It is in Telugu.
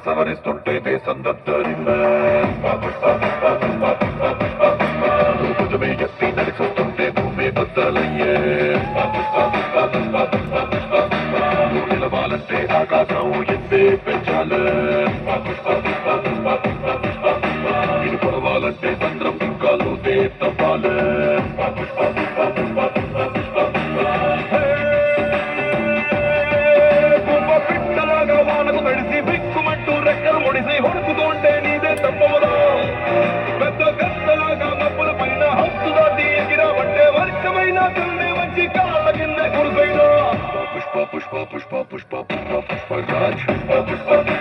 సవరిస్తుంటే దేశం దద్దరిల్లే భుజమే ఎత్తి నడిచొస్తుంటే భూమి బద్దలయ్యే నిలవాలంటే ఆకాశం ఎత్తే పెంచాలే ఇది పొడవాలంటే చంద్రం ఇంకా లోతే తప్పాలే పిట్టలాగా వానకు తడిసి బిక్కుమంటూ రెక్కలు ముడిసి హొడుకుతుంటే నీదే తప్పవదా పెద్ద కత్తలాగా మబ్బుల పైన హద్దు దాటి ఎగిరావంటే వర్షమైన కన్నే వచ్చి కాళ్ళ కింద కురుసైనా పుష్ప పుష్ప పుష్ప పుష్ప పుష్ప పుష్ప రాజ్ పుష్ప పుష్ప